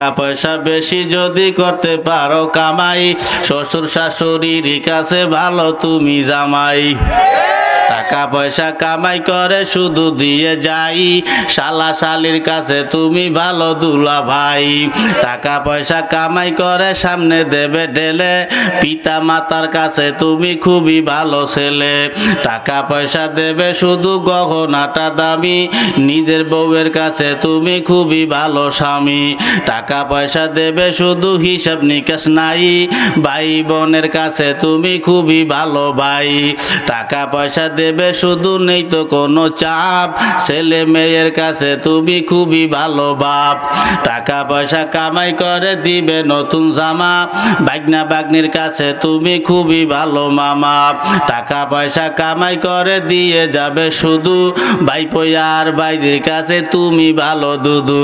টাকা পয়সা বেশি যদি করতে পারো কামাই, শ্বশুর শাশুড়ির কাছে ভালো তুমি জামাই। টাকা পয়সা কামাই করে শুধু দিয়ে যাই, শালা শালির কাছে তুমি ভালো দুলা ভাই। টাকা পয়সা কামাই করে সামনে দেবে ঢেলে, পিতা মাতার কাছে তুমি খুবই ভালো ছেলে। টাকা পয়সা দেবে শুধু গহনাটা দামি, নিজের বউয়ের কাছে তুমি খুবই ভালো স্বামী। টাকা পয়সা দেবে শুধু হিসাব নিকাশ নাই, ভাই বোনের কাছে তুমি খুবই ভালো ভাই। টাকা পয়সা দেবে শুধু নেই তো কোনো চাপ, ছেলে মেয়ের কাছে তুমি খুবই ভালো বাপ। টাকা পয়সা কামাই করে দিবে নতুন জামা, ভাগনা ভাগ্নির কাছে তুমি খুবই ভালো মামা। টাকা পয়সা কামাই করে দিয়ে যাবে শুধু, ভাইপো আর ভাইজির কাছে তুমি ভালো দুদু।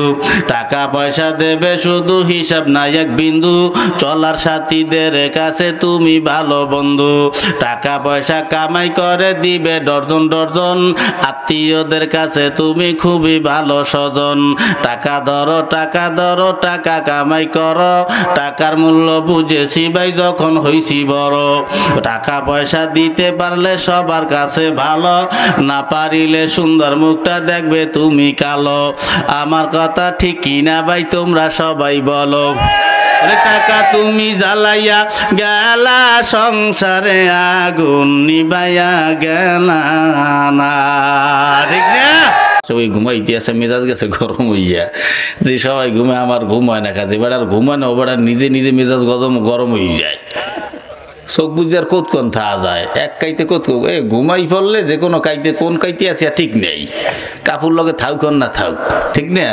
টাকা পয়সা দেবে শুধু হিসাব নাই এক বিন্দু, চলার সাথীদের কাছে তুমি ভালো বন্ধু। টাকা পয়সা কামাই করে দিবে ডর্জন ডর্জন, আত্মীয়দের কাছে তুমি খুবই ভালো স্বজন। টাকা ধরো টাকা ধরো টাকা কামাই করো, টাকার মূল্য বুঝেছি ভাই যখন হইছি বড়। টাকা পয়সা দিতে পারলে সবার কাছে ভালো, না পারিলে সুন্দর মুখটা দেখবে তুমি কালো। আমার কথা ঠিক কিনা ভাই তোমরা সবাই বলো। টাকা তুমি জ্বালাইয়া গেলা সংসারে আগুন নিবাইয়া গেলা না, ঠিক না? সবাই ঘুমাইতে আছে, মেজাজ গেছে গরম হইয়া, যে সবাই ঘুমে আমার ঘুম হয় না, কাজে বেড়ার ঘুমায় না, ও বেড়ার নিজে নিজে মেজাজ গরম হয়ে যায়। চোখ বুঝার কতক্ষণ থাকা যায়, এক কাইতে কত ঘুমাই পড়লে যে কোনো কাইতে কোন কাইতে আছে ঠিক নেই, কাপড় লগে থাক না থাক, ঠিক না?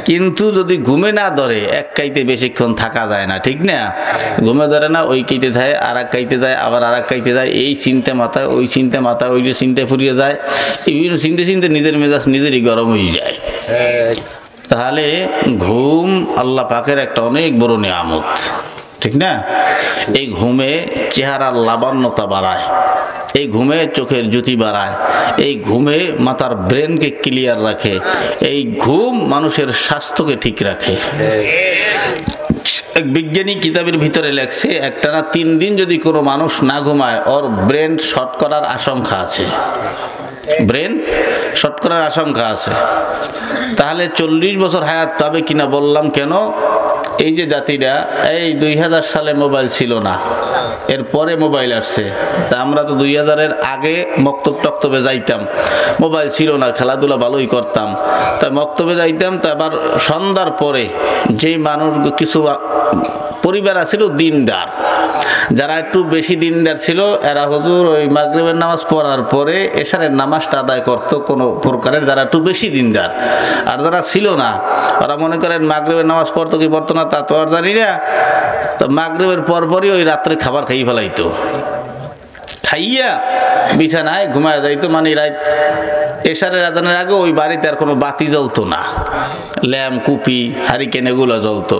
কিন্তু যদি ঘুমে না ধরে এক কাইতে বেশিক্ষণ থাকা যায় না, ঠিক না? ঘুমে ধরে না, ওই কাইতে যায়, আর এক কাইতে যায়, আবার আর এক কাইতে যায়, এই চিন্তা মাথায় ওই চিন্তা মাথায়, ওই যে চিন্তায় ফুরিয়ে যায়, বিভিন্ন চিনতে চিনতে নিজের মেজাজ নিজেরই গরম হয়ে যায়। তাহলে ঘুম আল্লাহ পাকের একটা অনেক বড় নিয়ামত, ঠিক না? এই ঘুমে চেহারার লাবণ্যতা বাড়ায়, এই ঘুমে চোখের জ্যোতি বাড়ায়, এই ঘুমে মাথার ব্রেনকে ক্লিয়ার রাখে, এই ঘুম মানুষের স্বাস্থ্যকে ঠিক রাখে। এক বিজ্ঞানী কিতাবের ভিতরে লেখছে, একটানা 3 দিন যদি কোনো মানুষ না ঘুমায়, ওর ব্রেন শর্ট করার আশঙ্কা আছে, ব্রেন শর্ট করার আশঙ্কা আছে। তাহলে 40 বছর হায়াত পাবে কিনা বললাম কেন? এই যে জাতিটা, এই 2000 সালে মোবাইল ছিল না, এরপরে মোবাইল আসছে। তা আমরা তো 2000-এর আগে মক্তব টক্তবে যাইতাম, মোবাইল ছিল না, খেলাধুলা ভালোই করতাম, তাই মক্তবে যাইতাম। তা আবার সন্ধ্যার পরে যেই মানুষ কিছু পরিবার আছিল দিনদার, যারা একটু বেশি দিনদার ছিল, এরা হুজুর ওই মাগরিবের নামাজ পড়ার পরে এশারের নামাজটা আদায় করতো কোনো প্রকারের, যারা একটু বেশি দিনদার। আর যারা ছিল না, ওরা মনে করেন মাগরিবের নামাজ পড়তো কি পড়তো না তা তো আর জানি না, তো মাগরিবের পরপরই ওই রাত্রে খাবার খাইয়ে ফেলাইতো, খাইয়া বিছানায় ঘুমায় যাইতো। মানে রাত এশারের আজানের আগে ওই বাড়িতে আর কোনো বাতি জ্বলতো না, ল্যাম্প কুপি হারিকেন এগুলো জ্বলতো।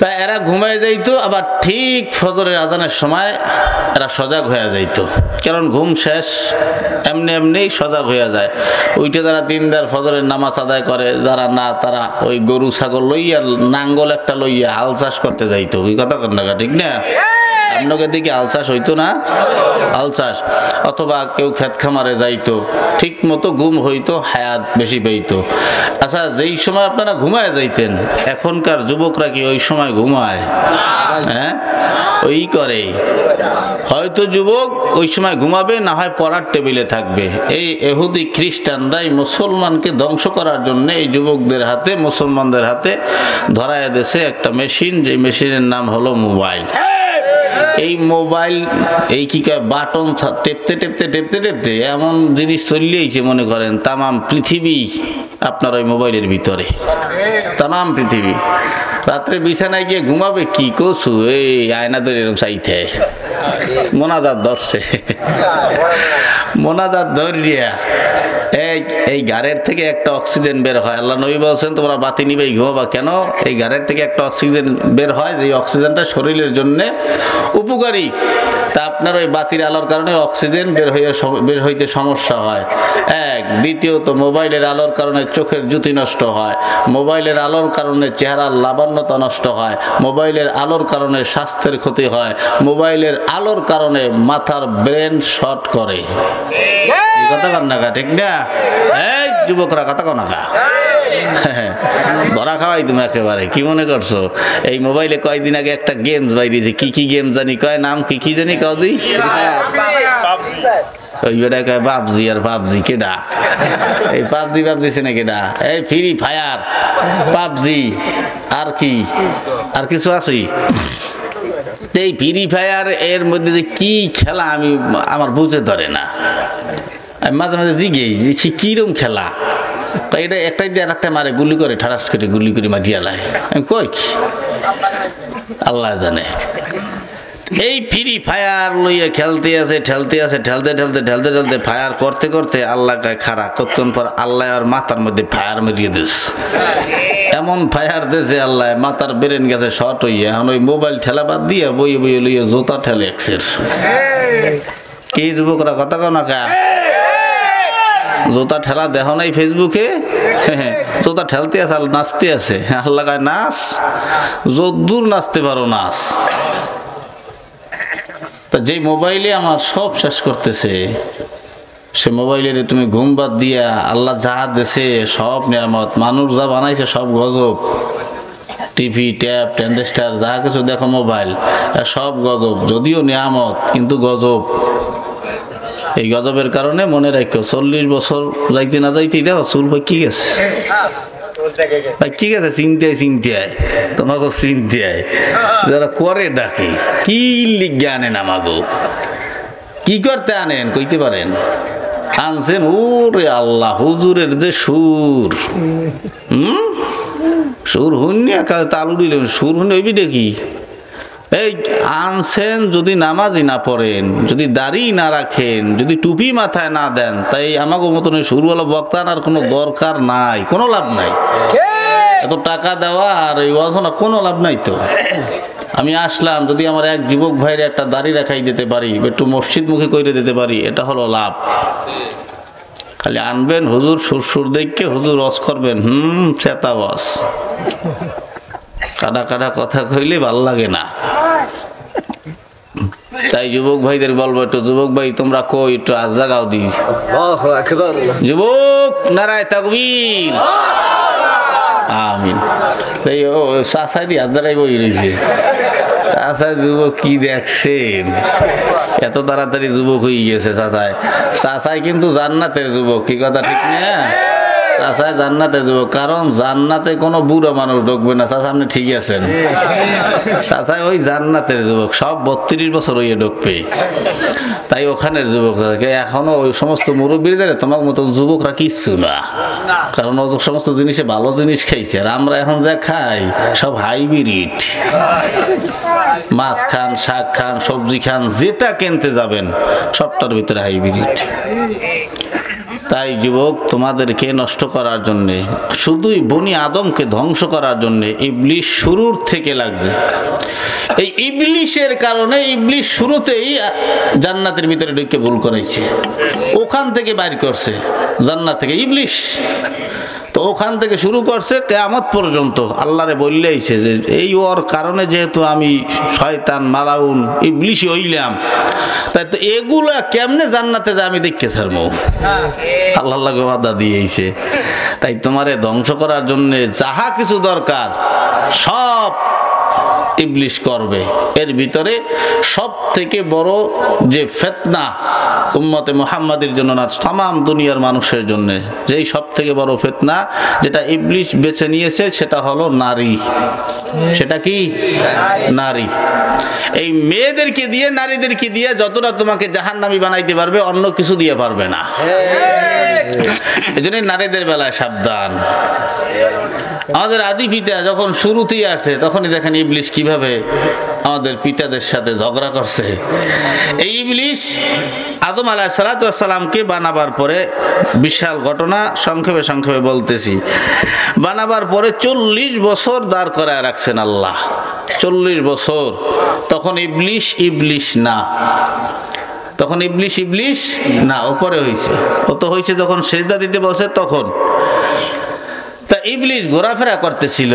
তা এরা ঘুমায় যাইতো, আবার ঠিক ফজরের আজানের সময় এরা সজাগ হয়ে যাইতো, কারণ ঘুম শেষ এমনি এমনি সজাগ হয়ে যায়। ওইটা যারা দিনদার ফজরের নামাজ আদায় করে, যারা না তারা ওই গরু ছাগল লইয়া, নাঙ্গল একটা লইয়া হাল চাষ করতে যাইতো। ওই কথা কন না, ঠিক না? আপনাদের দিকে হাল চাষ হইতো না? হাল চাষ, অথবা কেউ ক্ষেত খামারে যাইতো, ঠিক মতো ঘুম হইতো, হায়াত বেশি পাইতো। আচ্ছা, যেই সময় আপনারা ঘুমায় যাইতেন, এখনকার যুবকরা কি ওই সময় ঘুমায়? হ্যাঁ, ওই করে। হয়তো যুবক ওই সময় ঘুমাবে, না হয় পড়ার টেবিলে থাকবে। এই ইহুদি খ্রিস্টানরাই মুসলমানকে ধ্বংস করার জন্য এই যুবকদের হাতে, মুসলমানদের হাতে ধরায় দিয়েছে একটা মেশিন, যে মেশিনের নাম হলো মোবাইল। এই মোবাইল, এই কি কয়, বাটন টেপতে টেপতে টেপতে টেপতে এমন জিনিস চলিয়েছে, মনে করেন তামাম পৃথিবী আপনার ওই মোবাইলের ভিতরে, তামাম পৃথিবী। রাত্রে বিছানায় গিয়ে ঘুমাবে কি কসু, এই আয়না ধরে এরকম চাইতে মোনাজাত ধরছে, মোনাজাত ধরিয়া এই গাড়ের থেকে একটা অক্সিজেন বের হয়। আল্লাহ নবী বলছেন তোমরা বাতি নিবে ঘুমাবা কেন? এই গাড়ের থেকে একটা অক্সিজেন বের হয়, যে অক্সিজেনটা শরীরের জন্য উপকারী। তা আপনার ওই বাতির আলোর কারণে অক্সিজেন বের হইতে সমস্যা হয় এক। দ্বিতীয়ত মোবাইলের আলোর কারণে চোখের জ্যোতি নষ্ট হয়, মোবাইলের আলোর কারণে চেহারার লাবণ্যতা নষ্ট হয়, মোবাইলের আলোর কারণে স্বাস্থ্যের ক্ষতি হয়, মোবাইলের আলোর কারণে মাথার ব্রেন শর্ট করে। কথা কন না, ঠিক না? এই যুবকরা কথা কন না, ধরা খাওয়াই তুমি একেবারে। কি মনে করছো এই মোবাইলে কয়েকদিন আগে একটা গেমস বাইরেছে, কি গেম জানি কয়, নাম কি জানি কদি, ওই বেটা কয় পাবজি। আর পাবজি কেডা? এই পাবজি চেনে কেডা? এই ফ্রি ফায়ার, পাবজি, আর কি আর কিছু আছে? এই ফ্রি ফায়ার এর মধ্যে যে কি খেলা আমি আমার বুঝে ধরে না। আমি মাঝে মাঝে জিগেই যে কিরম খেলা, এটা একটাই দিয়ে একটা মারে, গুলি করে ঠারাস কেটে গুলি করে মারিয়া লাই। আমি কই কি আল্লাহ জানে। এই ফ্রি ফায়ার লইয়া খেলতে আছে, ঠেলতে ফায়ার করতে করতে আল্লাহ গায়ে খারাপ কতক্ষণ পর আল্লাহ আর মাথার মধ্যে ফায়ার মেরিয়ে দিস। এমন ফায়ার দিয়েছে আল্লাহ, মাথার ব্রেন গেছে শর্ট হইয়া। এখন ওই মোবাইল ঠেলা বাদ দিয়ে বইয়ে লইয়া জোতা ঠেলে এক্সের। কি যুবকরা কথা কও না কা? জোতা ঠেলা দেখো নাই ফেসবুকে? জোতা ঠেলতে আছে, নাচতে আছে। আল্লাহ গায়ে নাচ, যদ্দূর নাচতে পারো নাচ। তা যেই মোবাইলে আমার সব শেষ করতেছে, সে মোবাইলের তুমি ঘুম বাদ দিয়া আল্লাহ যা দেশে সব নিয়ামত, মানুষ যা বানাইছে সব গজব। টিভি, ট্যাব, ট্রানজিস্টার যা কিছু দেখো মোবাইল, সব গজব। যদিও নিয়ামত কিন্তু গজব। এই গজবের কারণে মনে রাখো 40 বছর যাইতে না যাইতেই দেখো চুল ভাই কি গেছে, ভাই কি গেছে, চিন্তায় তোমাকে চিন্তায় যারা করে ডাকে কি লিখে আনেন, আমাগো কি করতে আনেন কইতে পারেন? আনছেন ওরে আল্লাহ, হুজুরের যে সুর, সুর হুনিয়া তালু দিলেন, সুর হুনি ওইবি দেখি। এই আনছেন যদি নামাজই না পড়েন, যদি দাড়ি না রাখেন, যদি টুপি মাথায় না দেন, তাই আমাকে মতন সুরওয়ালা বক্তা আনার কোনো দরকার নাই, কোনো লাভ নাই। এত টাকা দেওয়া আর এই ওয়াজনা কোনো লাভ নাই। তো আমি আসলাম, যদি আমার এক যুবক ভাইয়ের একটা দাড়ি রাখাই দিতে পারি, একটু মসজিদ মুখে করে দিতে পারি, এটা হলো লাভ। খালি আনবেন হুজুর সুর দেখকে হুজুর রস করবেন, চেতা বস, কাটা কথা কইলে ভাল লাগে না। তাই যুবক ভাইদের বলবো, একটু যুবক ভাই তোমরা কই একটু আজ জাগাও দি। যুবক নারায় তাকবীর, আমিন। তাই ও চাষাই দিয়ে আজ জাগাই বই রয়েছে। চাষাই যুবক কি দেখছেন, এত তাড়াতাড়ি যুবক হয়ে গেছে চাষাই কিন্তু জান্নাতের যুবক। কি কথা ঠিক না? চাষায় জান্নাতের যুবক, কারণ জান্নাতে কোনো বুড়ো মানুষ ঢুকবে না। চাষা আপনি ঠিক আছেন, চাষায় ওই জান্নাতের যুবক, সব 32 বছর হইয়ে ঢুকবে। তাই ওখানের যুবক এখনো ওই সমস্ত মুরব্বীদের তোমার মতো যুবকরা কিচ্ছু না, কারণ ও সমস্ত জিনিসে ভালো জিনিস খাইছে। আর আমরা এখন যা খাই সব হাইব্রিড, মাছ খান, শাক খান, সবজি খান, যেটা কিনতে যাবেন সবটার ভিতরে হাইব্রিড। তাই যুবক তোমাদেরকে নষ্ট করার জন্যে, শুধুই বনি আদমকে ধ্বংস করার জন্যে ইবলিশ শুরুর থেকে লাগছে। এই ইবলিশের কারণে ইবলিশ শুরুতেই জান্নাতের ভিতরে ঢুকে ভুল করাইছে, ওখান থেকে বাইর করছে জান্নাত থেকে ইবলিশ। তো ওখান থেকে শুরু করছে কিয়ামত পর্যন্ত। আল্লাহরে বললে আইছে যে এই ওর কারণে যেহেতু আমি শয়তান মালাউন ইবলিশই হইলাম, তাই তো এগুলা কেমনে জান্নাতে যা আমি দেখতে ছাড়বো। আল্লাহ বাধা দিয়েছে। তাই তোমারে ধ্বংস করার জন্য যাহা কিছু দরকার সব ইবলিশ করবে। এর ভিতরে সব থেকে বড় যে ফিতনা উম্মতে মুহাম্মাদের জন্য না, तमाम দুনিয়ার মানুষের জন্য, যেই সব থেকে বড় ফিতনা যেটা ইবলিশ বেছে নিয়েছে সেটা হলো নারী। সেটা কি? নারী। এই মেয়েদেরকে দিয়ে, নারীদেরকে দিয়ে যতটা তোমাকে জাহান্নামী বানাইতে পারবে, অন্য কিছু দিয়ে পারবে না। এই জন্য নারীদের বেলায় সাবধান। আমাদের আদি পিতা যখন শুরুতেই আসে তখনই দেখেন ইবলিশ কিভাবে আমাদের পিতাদের সাথে ঝগড়া করছে। এই ইবলিশ আদম আলাইহিসসালামকে বানাবার পরে, বিশাল ঘটনা, সংক্ষেপে সংক্ষেপে বলতেছি, বানাবার পরে 40 বছর দাঁড় করায় রাখছেন আল্লাহ। 40 বছর। তখন ইবলিশ না, তখন ইবলিশ না, উপরে হয়েছে। ও তো হয়েছে যখন সেজদা দিতে বলছে তখন। তা ইবলিশ ঘোরাফেরা করতেছিল,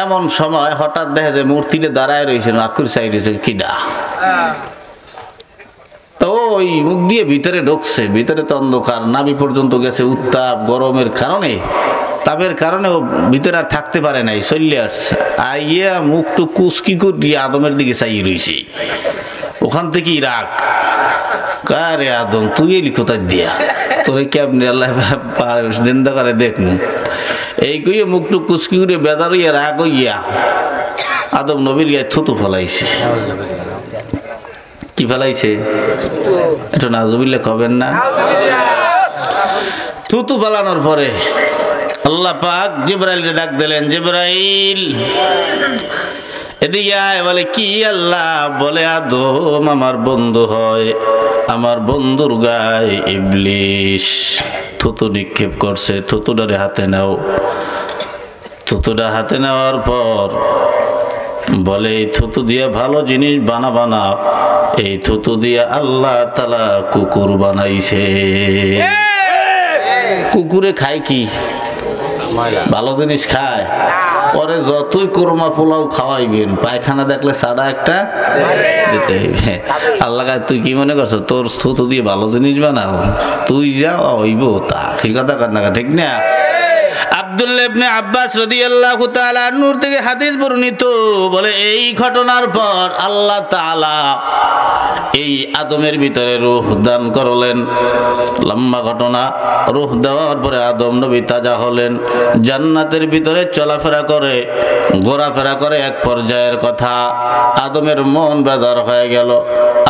এমন সময় হঠাৎ দেখা যায় মূর্তিতে দাঁড়ায় রয়েছে, আকুর চাই রয়েছে কিডা। তো ওই মুখ দিয়ে ভিতরে ঢুকছে, ভিতরে তো অন্ধকার, নাভি পর্যন্ত গেছে, উত্তাপ গরমের কারণে, তাপের কারণে ও ভিতরে আর থাকতে পারে নাই, চলে আসছে। আইয়া মুখটু কুচকি করিয়ে আদমের দিকে চাই রয়েছে। ওখান থেকেই রাগ, কারে আদম তুই এলি কোথায় দিয়া, তোরে কেমনি আল্লাহ জিন্দা করে দেখুন। এই কইয়া মুখটু কুচকি করে বেজার হইয়া রাগ হইয়া আদম নবীর গায়ে থুতু ফলাইছে। কি ফেলাইছে? একটু নাজুবিল্লাহ কবেন না। থুতু ফেলানোর পরে আল্লাহ পাক জিবরাইলকে ডাক দিলেন, জিবরাইল এদিকে আয়। বলে কি আল্লাহ? বলে আদম আমার বন্ধু হয়, আমার বন্ধুর গায়ে ইবলিশ থুতু নিক্ষেপ করছে, থুতুটারে হাতে নাও। থুতুটা হাতে নেওয়ার পর বলে এই থুতু দিয়ে ভালো জিনিস বানাবা না, এই থুতু দিয়ে আল্লাহ তাআলা কুকুর বানাইছে। কুকুরে খায় কি? ভালো জিনিস খায়। পরে যতই কোরমা পোলাও খাওয়াইবেন, পায়খানা দেখলে সাদা একটা দিতে হইবে। আল্লাহ তুই কি মনে করছো তোর থুতু দিয়ে ভালো জিনিস বানাও? তুই যা হইব তা, ঠিক কথা কর না, ঠিক না? আব্দুল্লাহ ইবনে আব্বাস রাদিয়াল্লাহু তাআলা আনহুর থেকে হাদিস বর্ণিত, বলে এই ঘটনার পর আল্লাহ তাআলা এই আদমের ভিতরে রূহ দান করলেন। লম্বা ঘটনা। রূহ দেওয়ার পরে আদম নবী তাজা হলেন, জান্নাতের ভিতরে চলাফেরা করে, ঘোরাফেরা করে। এক পর্যায়ের কথা, আদমের মন বেজার হয়ে গেল।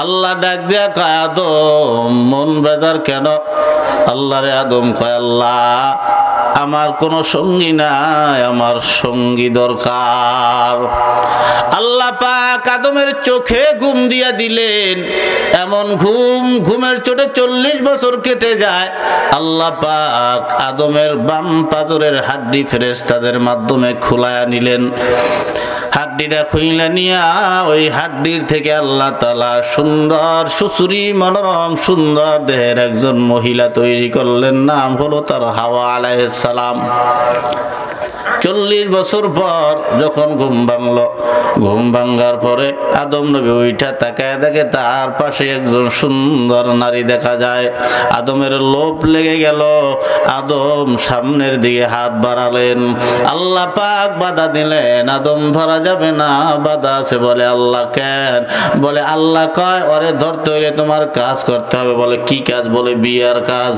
আল্লাহ ডাক দিয়া কয়, আদম মন বেজার কেন? আল্লাহরে আদম কয়, আল্লাহ আমার কোনো সঙ্গী নাই, আমার সঙ্গী দরকার। আল্লাহ পাক আদমের চোখে ঘুম দিয়া দিলেন। এমন ঘুমের চোটে 40 বছর কেটে যায়। আল্লাহ পাক আদমের বাম পাজরের হাড্ডি ফেরেশতাদের মাধ্যমে খুলায়া নিলেন। হাড্ডিটা খুইলা নিয়া ওই হাড্ডির থেকে আল্লাহ তাআলা সুন্দর সুসুরি মনোরম সুন্দর দেহের একজন মহিলা তৈরি করলেন। নাম হলো তার হাওয়া আলাইহিস সালাম। 40 বছর পর যখন ঘুম ভাঙলো, ঘুম ভাঙার পরে আদম নবী উইঠা তাকায় দেখে তার পাশে একজন সুন্দর নারী দেখা যায়। আদমের লোভ লেগে গেল। আদম সামনের দিকে হাত বাড়ালেন। আল্লাহ পাক বাধা দিলেন, আদম ধরা যাবে না, বাধা আছে। বলে আল্লাহ কেন? বলে আল্লাহ কয় ওরে ধরতে হইলে তোমার কাজ করতে হবে। বলে কি কাজ? বলে বিয়ার কাজ।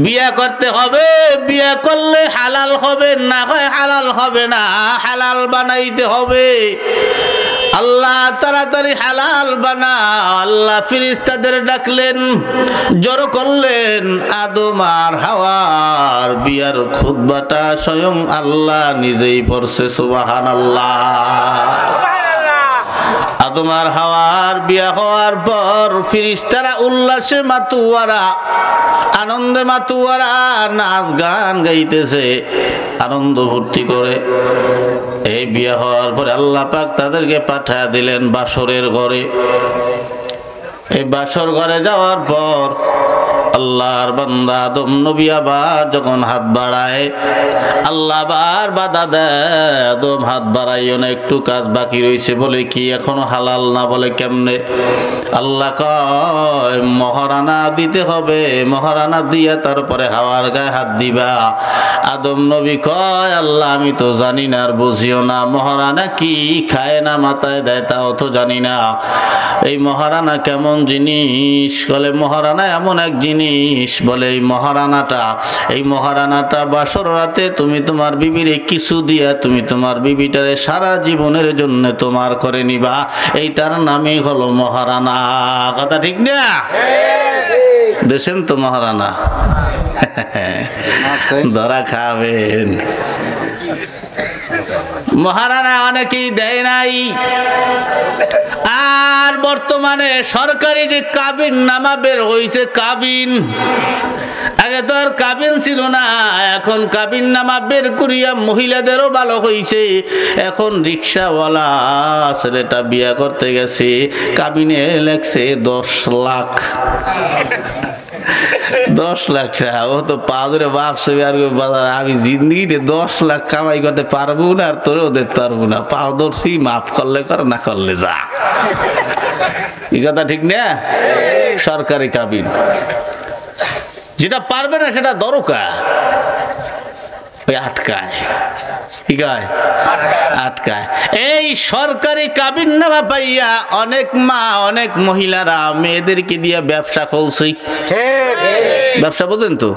বিয়া করতে হবে, বিয়া করলে হালাল হবে, না হয় হালাল হবে না, হালাল বানাইতে হবে। আল্লাহ তাড়াতাড়ি হালাল বানা। আল্লাহ ফেরেশতাদের ডাকলেন, জড়ো করলেন। আদম আর হাওয়ার বিয়ার খুতবাটা স্বয়ং আল্লাহ নিজেই পড়ছে। সুবহানাল্লাহ। আদম আর হাওয়ার বিয়া হওয়ার পর ফেরেশতারা উল্লাসে মাতুয়ারা, আনন্দে মাতুয়ারা, নাচ গান গাইতেছে, আনন্দ ফুর্তি করে। এই বিয়া হওয়ার পরে আল্লাহ পাক তাদেরকে পাঠায় দিলেন বাসরের ঘরে। এই বাসর ঘরে যাওয়ার পর আল্লাহর বান্দা আদম নবী আবার যখন হাত বাড়ায়, আল্লাহ আবার বাধা দেয়, আদম হাত বাড়াইও না, একটু কাজ বাকি রয়েছে। বলে কি এখনো হালাল না? বলে কেমনে? আল্লাহ কয় মহারানা দিতে হবে, মহারানা দিয়া তারপরে হাওয়ার গায়ে হাত দিবা। আদম নবী কয় আল্লাহ আমি তো জানি না আর বুঝিও না, মহারানা কি খায় না মাথায় দেয় তাও তো জানি না। এই মহারানা কেমন জিনিস? বলে মহারানা এমন এক জিনিস। বলে এই মহারানাটা বাসর রাতে তুমি তোমার বিবিরে কিছু দিয়া তুমি তোমার বিবিটারে সারা জীবনের জন্য তোমার করে নিবা। এইটার নামই হলো মহারানা। কথা ঠিক না? দেশেন তো মহারানা, ধরা খাবেন। মহারানা অনেকেই দেয় নাই। আর বর্তমানে সরকারি যে কাবিন নামা বের হয়েছে, কাবিন, আগে তো আর কাবিন ছিল না, এখন কাবিন নামা বের করিয়া মহিলাদেরও ভালো হয়েছে। এখন রিক্সাওয়ালা ছেলেটা বিয়া করতে গেছে, কাবিনে লেখছে 10 লাখ। 10 লাখ টাকা। ও তো পাদরে বাপ সবি আর বাজার, আমি জিন্দগিতে 10 লাখ কামাই করতে পারবো না, আর তোরেও দিতে পারবো না। পাও ধরছি, মাফ করলে কর, না করলে যা। এই কথা ঠিক না? সরকারি কাবিন যেটা পারবে না সেটা দরকার ওই আটকায়। কি কয়? আটকায়। এই সরকারি কাবিন নামা পাইয়া অনেক মা, অনেক মহিলারা মেয়েদেরকে দিয়ে ব্যবসা খুলছে। ব্যবসা বোঝেন তো?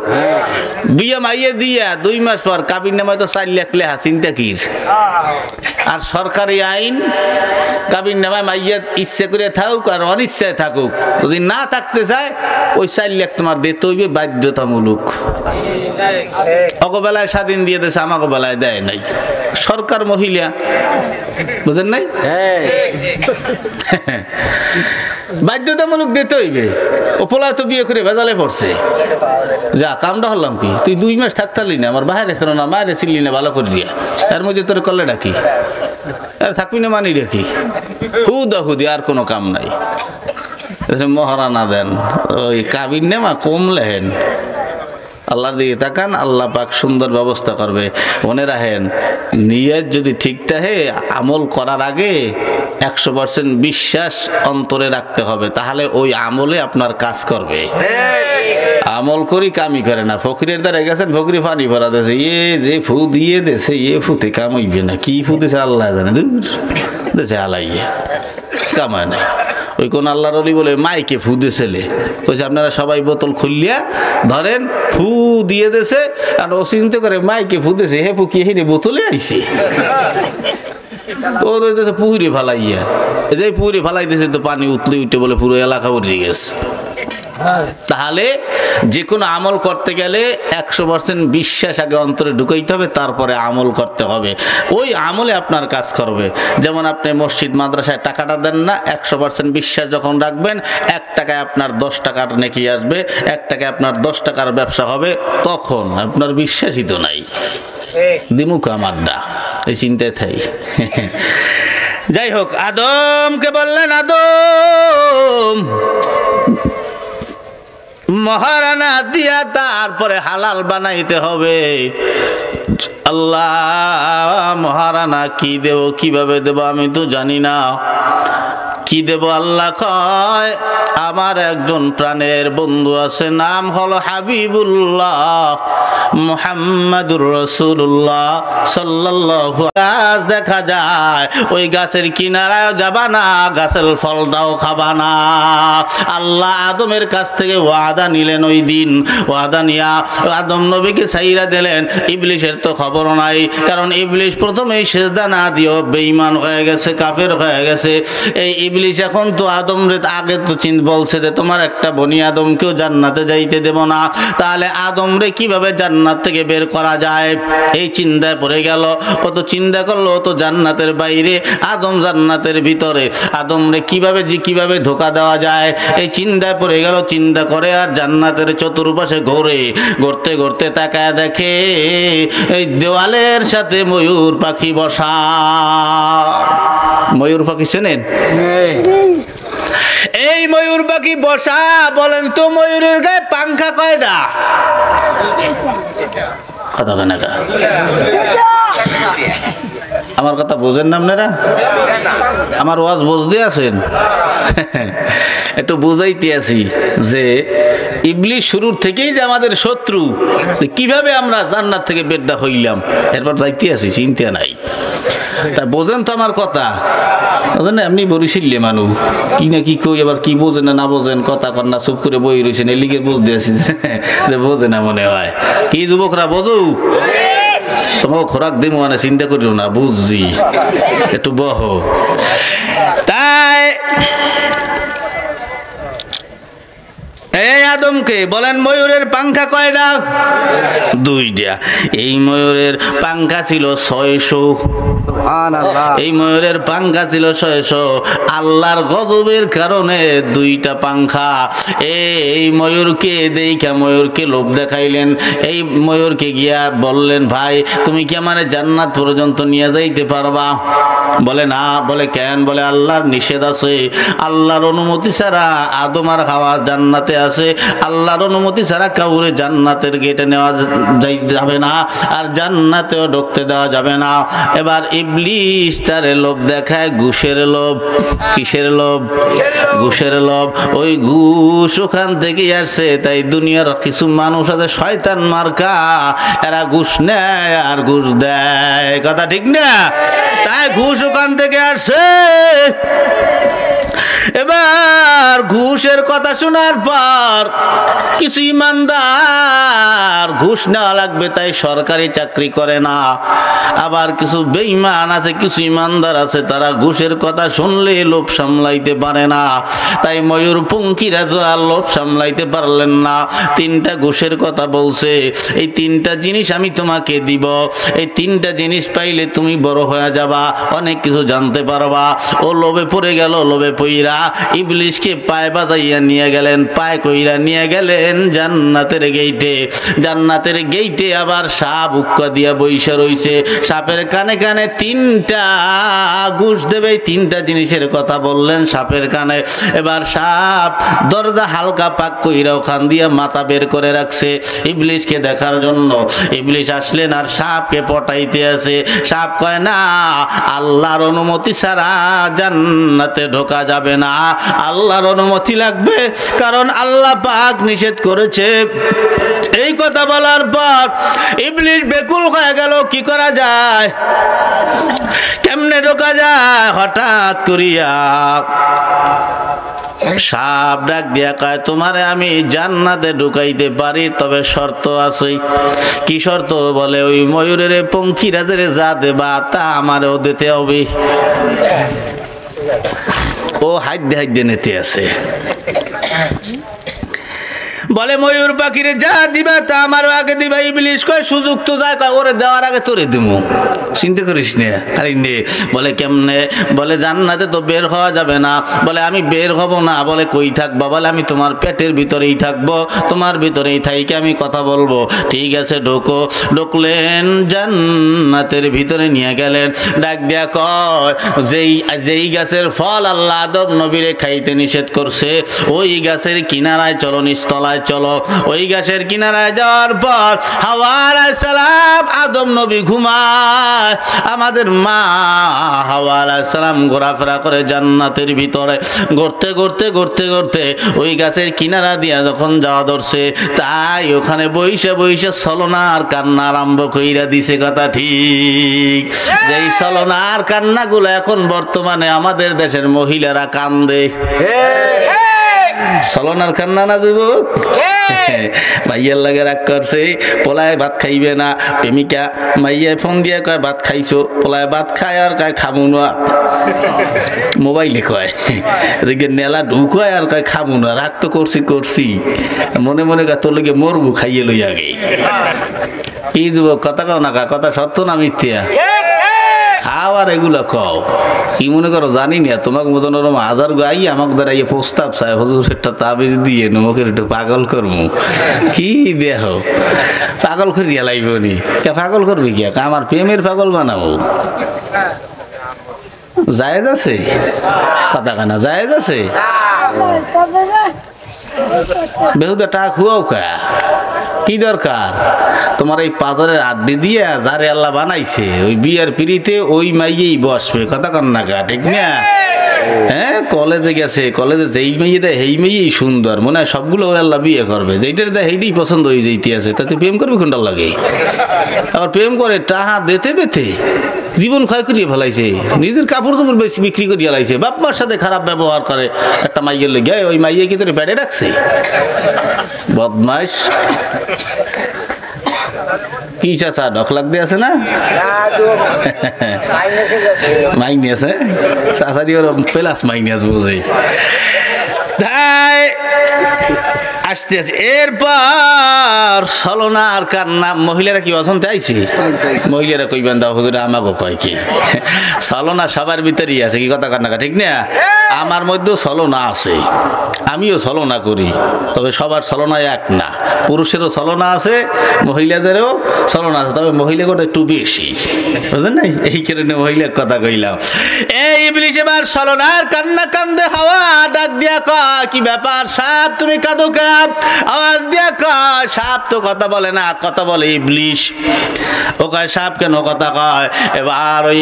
বিয়ে মাইয়ে দিয়া 2 মাস পর কাবিন নামায় তো 4 লাখ লেখা, চিন্তা কি? আর সরকারি আইন, কাবিন নামায় মাইয়া ইচ্ছে করে থাকুক আর অনিচ্ছায় থাকুক, যদি না থাকতে চায় ওই 4 লাখ তোমার দিতে হইবে বাধ্যতামূলক। অগবেলায় স্বাধীন দিয়ে দিয়েছে, আমাকে বেলায় দেয় নাই। সরকার মহিলা, বুঝেন নাই? বাধ্যতামূলক দিতে হইবে। ওপলা তো বিয়ে করে ভেজালে পড়ছে। যা কামটা হলাম কি, তুই 2 মাস থাকতালি না, আমার বাইরে ছিল না, বাইরে ছিলি না, ভালো করে দিয়া, এর মধ্যে তোর করলে ডাকি আর থাকবি না, মানি রাখি, হুদা হুদি, আর কোনো কাম নাই। মহারানা দেন, ওই কাবিন নেমা কম লেহেন। আল্লাহ দিয়ে তাকান, আল্লাহ পাক সুন্দর ব্যবস্থা করবে। মনে রাখেন, নিয়ত যদি ঠিক থাকে, আমল করার আগে 100% বিশ্বাস অন্তরে রাখতে হবে, তাহলে ওই আমলে আপনার কাজ করবে। আমল করি কামি করে না। ফকিরের দ্বারা গেছেন, ফকিরি পানি ভরা দিয়েছে, যে ফু দিয়ে দেছে, ফুতে কামাইবে না। কি ফুতেছে আল্লাহ জানে, দূর দেশে হালাইয়ে কামায় না। ওই কোন আল্লাহর ওলি বলে মাইকে ফু দিয়েছিলে, কইছে আপনারা সবাই বোতল খুললিয়া ধরেন, ফু দিয়ে দেছে, আর ও চিন্তা করে মাইকে ফু দিয়েছে, হে ফু কি হেরে বোতলে আইছে, ও রয়েছে পুকুরে ফালাইয়া, এই পুকুরে ফালাই দিয়েছে তো পানি উঠলে উঠে বলে পুরো এলাকা উঠে গেছে। তাহলে যে কোনো আমল করতে গেলে 100% বিশ্বাস আগে অন্তরে ঢুকাইতে হবে, তারপরে আমল করতে হবে। ওই আমলে আপনার কাজ করবে। যেমন আপনি মসজিদ মাদ্রাসায় টাকাটা দেন না, 100% বিশ্বাস যখন রাখবেন, 1 টাকায় আপনার 10 টাকার নেকি আসবে, 1 টাকায় আপনার 10 টাকার ব্যবসা হবে, তখন আপনার বিশ্বাসই তো নাই। দিমুকা মাদ্দা, এই চিন্তায় থাই। যাই হোক, আদমকে বললেন, আদম মহারানা দিয়া তারপরে হালাল বানাইতে হবে। আল্লাহ, মহারানা কি দেব, কিভাবে দেব আমি তো জানি না, কি দেব? আল্লাহ কয়, আমার একজন প্রাণের বন্ধু আছে, নাম হলো হাবিবুল্লাহ মুহাম্মাদুর রাসূলুল্লাহ সাল্লাল্লাহু আলাইহি। গাছ দেখা যায়, ওই গাছের কিনারায় যাবা না, গাছের ফলটাও খাবা না। আল্লাহ আদমের কাছ থেকে ওয়াদা নিলেন, ওই দিন ওয়াদা নিয়া আদম নবীকে ছাইরা দিলেন। ইবলিশের তো খবর নাই, কারণ ইবলিশ প্রথমেই সিজদা না দিও বেঈমান হয়ে গেছে, কাফের হয়ে গেছে। এই ইবলিশ এখন তো আদম রে আগে তো বলছে যে তোমার একটা বনি আদমকেও জান্নাতে যাইতে দেব না, তাহলে আদম রে কিভাবে জান্নাত থেকে বের করা যায়? এই চিন্তায় পড়ে গেল। ও তো চিন্তা করলো, ও তো জান্নাতের বাইরে, আদম জান্নাতের ভিতরে, আদম রে কিভাবে ধোকা দেওয়া যায়, এই চিন্তায় পড়ে গেল। চিন্তা করে আর জান্নাতের চতুর্পাশে ঘুরতে ঘুরতে তাকায় দেখে এই দেওয়ালের সাথে ময়ূর পাখি বসা। ময়ূর পাখি চেনেন? এই ময়ূর পাখি বসা, বলেন তো ময়ূরের গায়ে পাংখা কয়টা? কথা কেন? আমার কথা বোঝেন না আপনারা? আমার ওয়াজ বুঝতে আছেন? একটু বুঝাইতে আছি যে ইবলিশ শুরুর থেকেই যে আমাদের শত্রু, কিভাবে আমরা জান্নাত থেকে বেড্ডা হইলাম, এরপর যাইতে আছি, চিন্তা নাই। তা বোঝেন তো আমার কথা? এমনি বরিশিল্লে মানুষ কি না কি কই, আবার কি বোঝেন না বোঝেন, কথা কন্যা চুপ করে বই রয়েছেন, এর লিগে বুঝতে আছি যে বোঝে না মনে হয়। কি যুবকরা বোঝো? তোমাকে খোরাক দিব মানে চিন্তা করিও না, বুঝছি, একটু বহ। তাই এই আদমকে বলেন ময়ূরের পাংখা কয়টা? দুইটা। এই ময়ূরের পাংখা ছিল 600। এই ময়ূরের পাংখা ছিল 600। আল্লাহর গজবের কারণে দুইটা পাংখা। এই ময়ূরকে দেখা ময়ূরকে লোভ দেখাইলেন। এই ময়ূরকে গিয়া বললেন, ভাই তুমি কি আমার জান্নাত পর্যন্ত নিয়ে যাইতে পারবা? বলে না। বলে কেন? বলে আল্লাহর নিষেধ আছে, আল্লাহর অনুমতি ছাড়া আদম আর হাওয়া জান্নাতে আছে, আল্লাহর অনুমতি ছাড়া কাউরে জান্নাতের গেটে নেওয়া যাবে না, আর জান্নাতেও ঢুকতে দেওয়া যাবে না। এবার ইবলিস তারে লোভ দেখায়, ঘুষের লোভ। কিসের লোভ? ঘুষের লোভ। ওই ঘুষ ওখান থেকে আসছে। তাই দুনিয়ার কিছু মানুষ আছে শয়তান মার্কা, এরা ঘুষ নেয় আর ঘুষ দেয়। কথা ঠিক না? তাই ঘুষ ওখান থেকে আসছে। এবার ঘুষের কথা শোনার পর কিছু ইমানদার ঘুষ নেওয়া লাগবে তাই সরকারি চাকরি করে না। আবার কিছু বেঈমান আছে, কিছু ইমানদার আছে, তারা ঘুষের কথা শুনলে লোভ সামলাইতে পারে না। তাই ময়ূরপঙ্খীরা তো আর লোভ সামলাইতে পারলেন না। 3টা ঘুষের কথা বলছে, এই 3টা জিনিস আমি তোমাকে দিব, এই 3টা জিনিস পাইলে তুমি বড় হয়ে যাবা, অনেক কিছু জানতে পারবা। ও লোভে পড়ে গেল। লোভে পইরা ইবলিসকে পায়ে বাজাইয়া নিয়ে গেলেন, পায়ে কইরা নিয়ে গেলেন জান্নাতের গেইটে। জান্নাতের গেইটে আবার সাপ উক্কা দিয়া বইসা রইছে। সাপের কানে কানে 3টা ঘুষ দেবে, 3টা জিনিসের কথা বললেন সাপের কানে। এবার সাপ দরজা হালকা পাক কইরা ওখান দিয়া মাথা বের করে রাখছে ইবলিসকে দেখার জন্য। ইবলিস আসলেন আর সাপকে পটাইতে আছে। সাপ কয় না, আল্লাহর অনুমতি ছাড়া জান্নাতে ঢোকা যাবে না, আল্লাহর অনুমতি লাগবে, কারণ আল্লাহ পাক নিষেধ করেছে। এই কথা বলার পর ইবলিস বেকুল হয়ে গেল, কি করা যায়, কেমনে ঢোকা যায়। হঠাৎ করিয়া সাপ ডাক দিয়া কয়, তোমারে আমি জান্নাতে ঢুকাইতে পারি, তবে শর্ত আছে। কি শর্ত? বলে ওই ময়ূরের পঙ্খিরা যা দেবা তা আমারও দিতে হবে। ও হাইদে হাইদে নিতে আছে। বলে ময়ূর পাখিরে যা দিবা তা আমারও আগে দিবা। ইবলিস কয় সুযোগ তো যায়, কয় ওরে দেওয়ার আগে তোরে দিমু, চিন্তা করিস নে। খালি নে। বলে কেমনে? বলে জান্নাতে তো বের হওয়া যাবে না। বলে আমি বের হব না। বলে কই থাকবা? বলে আমি তোমার পেটের ভিতরেই থাকবো, তোমার ভিতরেই থাইকে আমি কথা বলবো। ঠিক আছে ঢোকো। ঢুকলেন, জান্নাতের ভিতরে নিয়ে গেলেন। ডাক দিয়া কয়, যেই গাছের ফল আল্লাহ আদম নবীরে খাইতে নিষেধ করছে, ওই গাছের কিনারায় চলো, নিচতলায় চলো। ওই গাছের কিনারায় যাওয়ার পর হাওয়া আলাইহিস সালাম, আদম নবী ঘুমায়। আমাদের মা হাওয়া আলাইহিস সালাম ঘোরাফেরা করে জান্নাতের ভিতরে। ঘুরতে ঘুরতে ঘুরতে ঘুরতে ওই গাছের কিনারা দিয়া যখন যাওয়া ধরছে, তাই ওখানে বইসা বইসা ছলনা আর কান্না আরম্ভ কইরা দিছে। কথা ঠিক? যেই ছলনা আর কান্নাগুলো এখন বর্তমানে আমাদের দেশের মহিলারা কান্দে। ছলনার কান্না না যুবক? মাইয়ার লাগে রাগ করছে, পোলায় ভাত খাইবে না। প্রেমিকা মাইয়ায় ফোন দিয়ে কয় ভাত খাইছো? পোলায় ভাত খায় আর কয় খামু না। মোবাইলে কয়, এদিকে নেলা ঢুকায় আর কয় খামু না। রাগ তো করছি মনে মনে কয় তোর লগে মরবো, খাইয়ে লই আগে। কি যুবক কথা কও না, কথা সত্য না মিথ্যা? খাওয়ার এগুলা কও। কি মনে করো জানি না, তোমাকে মতন ওরম হাজার গাই আমাকে দাঁড়াইয়ে প্রস্তাব চাই, হুজুর একটা তাবিজ দিয়ে নমকে একটু পাগল করবো। কি দেহ পাগল করিয়া লাগবে নি? কে পাগল করবি? কে আমার প্রেমের পাগল বানাবো? জায়েজ আছে? কথা কানা জায়েজ আছে? বেহুদা টাকা খুয়াও কা? কি দরকার তোমার? এই পাথরের আড্ডি দিয়ে যারে আল্লাহ বানাইছে ওই বিয়ার পিড়িতে ওই মাইয়েই বসবে। কথা কন না কা? ঠিক না? হ্যাঁ, কলেজে গেছে, কলেজে যেই মেয়ে দেয় সেই মেয়েই সুন্দর, মনে হয় সবগুলো ওই আল্লাহ বিয়ে করবে। যেইটার দেয় সেইটাই পছন্দ হয়ে যেতে আছে, তাতে প্রেম করবে কোনটা লাগে? আবার প্রেম করে টাহা দিতে দিতে জীবন ক্ষয় করিয়ে ফেলাইছে, নিজের কাপড় চোপড় বেশি বিক্রি করিয়া লাইছে, বাপ মার সাথে খারাপ ব্যবহার করে। একটা মাইয়ের লেগে ওই মাইয়ে কি তোরে পেটে রাখছে? বদমাইশ। কি চাচা ডক লাগতে আছে না? মাইনি আছে চাচা দিয়ে প্লাস মাইনি আছে বুঝে। আসতেছে। এরপর ছলনা আর কান্না। মহিলারা কি অসন্তে আইছে? মহিলারা কইবেন দাও হুজুর আমাকে কয় কি ছলনা সবার ভিতরেই আছে, কি কথা কান্না ঠিক না? আমার মধ্যেও ছলনা আছে, আমিও ছলনা করি, তবে সবার ছলনা এক না। পুরুষেরও ছলনা আছে, মহিলাদেরও ছলনা আছে, তবে মহিলাগুলো একটু বেশি, বুঝলেন না? এই কারণে মহিলার কথা কইলাম। এই ইবলিস এবার ছলনার কান্না কান্দে হাওয়া ডাক দিয়া কয় কি ব্যাপার সাপ তুমি কাঁদো কেন? আওয়াজ দিয়া কয় সাপ তো কথা বলে না, কথা বলে ইবলিস। ও কয় সাপ কেন কথা কয়? এবার ওই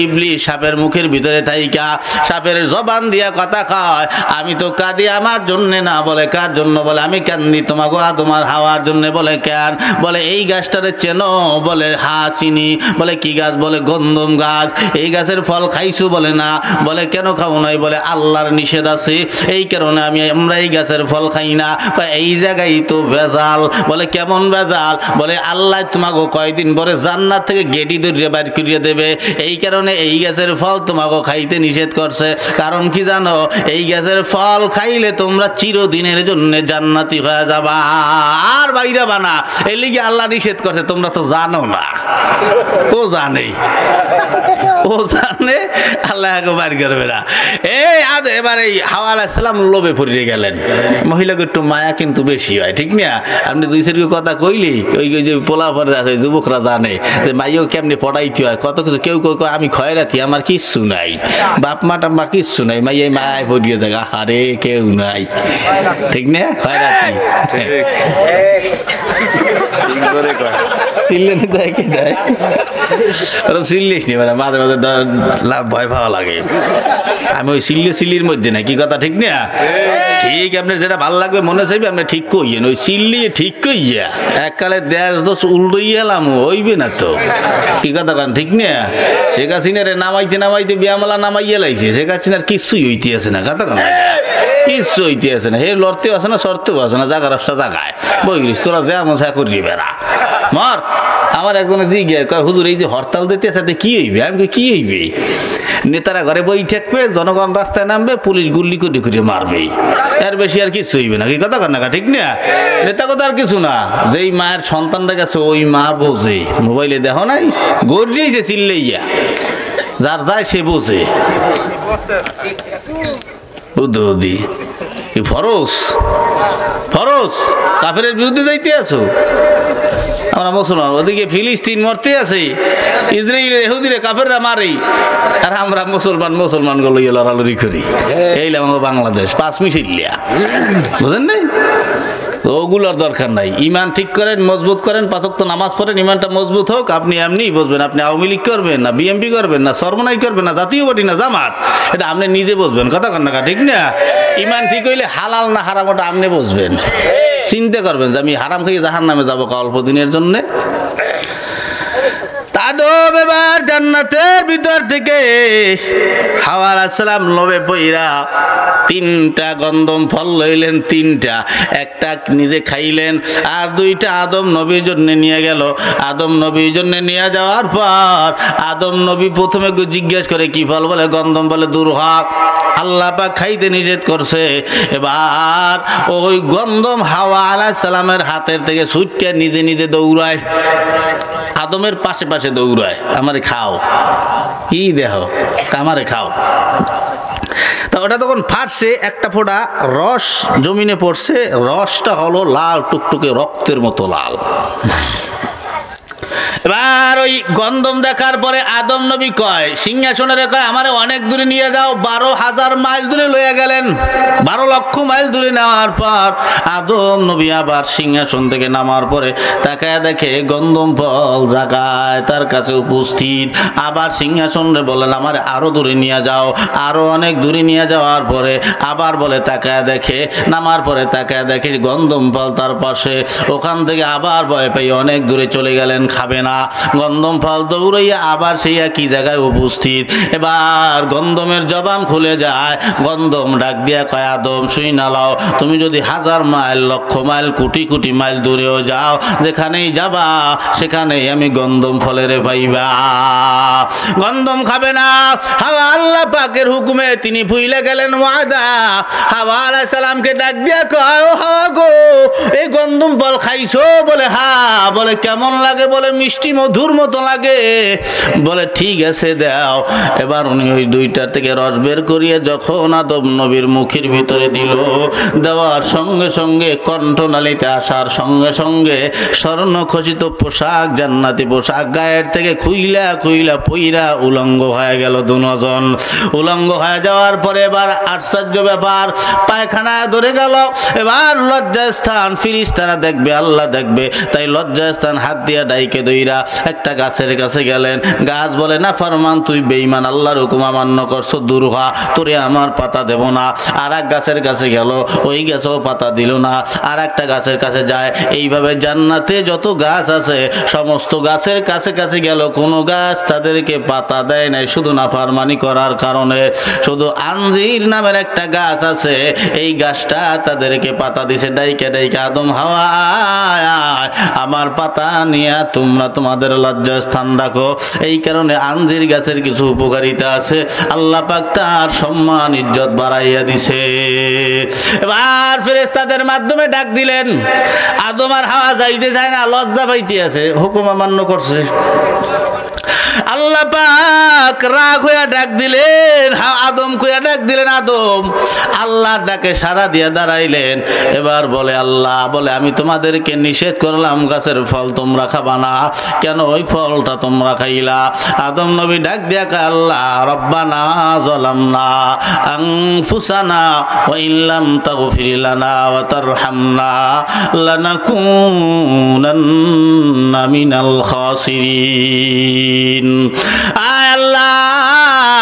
ইবলিস সাপের মুখের ভিতরে থাইকা সাপের জবান দিয়া কথা কয় আমি তো কাঁদি আমার জন্য না। বলে কার জন্য? বলে আমি কান্দি তোমাকে তোমার হাওয়ার জন্য। বলে কেন? বলে এই গাছটারে চেনো? বলে হা চিনি। বলে কি গাছ? বলে গন্ধম গাছ। এই গাছের ফল খাইছো? বলে না। বলে কেন খাও নাই? বলে আল্লাহর নিষেধ আছে, এই কারণে আমরা এই গাছের ফল খাই না। এই জায়গায় তো ভেজাল। বলে কেমন ভেজাল? বলে আল্লাহ তোমাকে কয়দিন পরে জান্নাত থেকে গেটি ধরিয়ে বাইর করিয়ে দেবে, এই কারণে এই গাছের ফল তোমাকে খাইতে নিষেধ করছে। কারণ কি জানো? এই গাছের ফল খাইলে তোমরা চিরদিনের জন্য জান্নাতি হয়ে যাবা, আর বাইরে বানা। এই লিগে আল্লাহ নিষেধ করছে, তোমরা তো জানো না। ও জানে, ও জানে আল্লাহ বাইর করবে না। এই আজ এবার এই হাওয়া আলাইহিস সালাম লোভে পড়ে গেলেন। মহিলাকে একটু মায়া কিন্তু বেশি হয়, ঠিক না? আপনি দুই চারটি কথা কইলি ওই যে পোলা পরে আছে যুবকরা জানে যে মাইও কেমনি পড়াইতে হয়, কত কিছু। কেউ কেউ আমি খয়রাতি, আমার কিচ্ছু নাই, বাপ মা টাম্মা কিচ্ছু নাই, মাইয়াই মায়ায় পড়িয়ে দেখা আরে কেউ নাই, ঠিক না? খয়রাতি মাঝে মাঝে ভয় পাওয়া লাগে। আমি ওই সিল্লির মধ্যে না, কি কথা ঠিক না? ঠিক আপনার যেটা ভালো লাগবে মনে চাইবে আপনি ঠিক কইয়েন। ওই সিল্লি ঠিক কইয়া এককালে দেশ দোষ উল্টইয়া এলাম হইবে না তো, কি কথা কান ঠিক না? শেখ হাসিনারে নামাইতে বিয়ামালা নামাইয়া লাইছে, শেখ হাসিনার কিচ্ছুই হইতে আছে না, কথা কান কিচ্ছু হইতে আছে না। হে লড়তেও আছে না, সরতেও আছে না, জাগা রাস্তা জাগায় বইগিস তোরা যা মশা করি বেড়া মর। আমার একজনে জিজ্ঞাসা কয় হুজুর এই যে হরতাল দিতে সাথে কি হইবে? আমি কি হইবে? নেতারা ঘরে বই থাকবে, জনগণ রাস্তায় নামবে, পুলিশ গুল্লি করে করে মারবে, এর বেশি আর কিছু হইবে না, কি কথা কান্না ঠিক না? নেতা কথা আর কিছু না। যেই মায়ের সন্তানটা গেছে ওই মা বোঝে, মোবাইলে দেখো নাই গড়িয়েছে চিল্লাইয়া, যার যায় সে বোঝে। বুদ্ধি ফরজ কাফেরের বিরুদ্ধে যাইতে আছো। আমরা মুসলমান, ওদিকে ফিলিস্তিন মরতে আছে, ইসরায়েলের ইহুদিরে কাফেররা মারে, আর আমরা মুসলমান গুলো লড়ালড়ি করি। এই আমাকে বাংলাদেশ 5 মিশিয়া, বুঝেন নাই? ওগুলোর দরকার নাই। ইমান ঠিক করেন, মজবুত করেন, 5 ওয়াক্ত নামাজ পড়েন, ইমানটা মজবুত হোক। আপনি এমনি বুঝবেন আপনি আওয়ামী লীগ করবেন না, বিএমপি করবেন না, সরমনাই করবেন না, জাতীয় পার্টি না জামাত, এটা আপনি নিজে বুঝবেন, কথা কন না, ঠিক না? ইমান ঠিক হইলে হালাল না হারাম ওটা আপনি বুঝবেন, চিন্তা করবেন যে আমি হারাম থেকে জাহান্নামে যাবো অল্প দিনের জন্যে। আদম এবার জান্নাতের ভিতর থেকে হাওয়া আলাইহিস সালাম লোভে পইরা 3টা গন্ধম ফল লইলেন, 3টা, একটা নিজে খাইলেন আর 2টা আদম নবীর জন্য নিয়ে গেল। আদম নবীর জন্য নিয়ে যাওয়ার পর আদম নবী প্রথমে জিজ্ঞেস করে কি ফল? বলে গন্ধম। বলে দূর হক, আল্লাহ পাক খাইতে নিষেধ করছে। এবার ওই গন্ধম হাওয়া আলাইহিস সালামের হাতের থেকে ছুটে নিজে নিজে দৌড়ায়, আদমের পাশে পাশে দৌড়ায়, আমারে খাও, কি দেহ আমারে খাও। তা ওটা তখন ফাটছে, একটা ফোঁটা রস জমিনে পড়ছে, রসটা হলো লাল টুকটুকে রক্তের মতো লাল। এবার ওই গন্ধম দেখার পরে আদম নবী কয় সিংহাসনের কয় আমারে অনেক দূরে নিয়ে যাও। 12,000 মাইল দূরে লইয়া গেলেন। 12 লক্ষ মাইল দূরে নেওয়ার পর আদম নবী আবার সিংহাসন থেকে নামার পরে তাকায় দেখে গন্ধম ফল জাগায় তার কাছে উপস্থিত। আবার সিংহাসনে বলেন আমারে আরো দূরে নিয়ে যাও। আরো অনেক দূরে নিয়ে যাওয়ার পরে আবার বলে তাকায় দেখে, নামার পরে তাকায় দেখে গন্ধম ফল তার পাশে। ওখান থেকে আবার ভয় পেয়ে অনেক দূরে চলে গেলেন, খাবে না। না। গন্ধম ফল দৌড়াইয়া আবার সেই একই জায়গায় উপস্থিত। এবার গন্ধমের জবান খুলে যায়। গন্ধম ডাক দিয়া কয়, আদম শুই না লাও, তুমি যদি 1000 মাইল, লক্ষ মাইল, কোটি কোটি মাইল দূরেও যাও, যেখানেই যাবা সেখানেই আমি গন্ধম ফলেরে পাইবা। গন্ধম খাবে না। হাওয়া আল্লাহ পাকের হুকুমে তিনি ভুইলে গেলেন ওয়াদা। হাওয়া আলাইহিস সালামকে ডাক দিয়া কয়, ও হাওয়া গো, এই গন্ধম ফল খাইছো? বলে হ্যাঁ। বলে কেমন লাগে? বলে মিষ্টি মধুর মতো লাগে। বলে ঠিক আছে দাও। এবার উনি ওই 2টার থেকে রস বের করিয়ে যখন আদম নবীর মুখের ভিতরে দিল, দেওয়ার সঙ্গে সঙ্গে কণ্ঠনালীতে আসার সঙ্গে সঙ্গে স্বর্ণ খচিত পোশাক, জান্নাতি পোশাক গায়ের থেকে খুইলা খুইলা পইরা উলঙ্গ হয়ে গেল। দুজন উলঙ্গ হয়ে যাওয়ার পরে এবার আশ্চর্য ব্যাপার, পায়খানায় ধরে গেল। এবার লজ্জাস্থান ফিরিস্তারা দেখবে, আল্লাহ দেখবে, তাই লজ্জাস্থান হাত দিয়া ডাইকে দইরা একটা গাছের কাছে গেলেন। গাছ বলে, না ফরমান, তুই বেঈমান, আল্লাহর হুকুম অমান্য করছো, দূর হ, তোরে আমার পাতা দেব না। আর এক গাছের কাছে গেল, ওই গাছেও পাতা দিল না। আর একটা গাছের কাছে যায়। এইভাবে জান্নাতে যত গাছ আছে সমস্ত গাছের কাছে কাছে গেল, কোনো গাছ তাদেরকে পাতা দেয় নাই, শুধু নাফরমানি করার কারণে। শুধু আনজির নামের একটা গাছ আছে, এই গাছটা তাদেরকে পাতা দিছে। ডাইকে ডাইকে, আদম হাওয়া আমার পাতা নিয়ে তোমরা তোমাদের লজ্জাস্থান রাখো। এই কারণে আনজির গাছের কিছু উপকারিতা আছে, আল্লাহ পাক তার সম্মান ইজ্জত বাড়াইয়া দিছে। এবার ফেরেশতাদের মাধ্যমে ডাক দিলেন। আদম আর হাওয়া যাইতে চায় না, লজ্জা পাইতে আছে, হুকুম অমান্য করছে। আল্লাহ পাক রাগ হইয়া ডাক দিলেন, আদম কইয়া ডাক দিলেন, আদম। আল্লাহ ডাকে সাড়া দিয়া দাঁড়াইলেন। এবার বলে আল্লাহ, বলে আমি তোমাদেরকে নিষেধ করলাম গাছের ফল তোমরা খাবা না, কেন ওই ফলটা তোমরা খাইলা? আদম নবী ডাক দিয়া কয়, আল্লাহ রব্বানা যালামনা আনফুসানা ওয়া ইল্লাম তাগফির লানা ওয়া তারহামনা লানাকুনান্না মিনাল খাসিরিন। আয় আল্লাহ,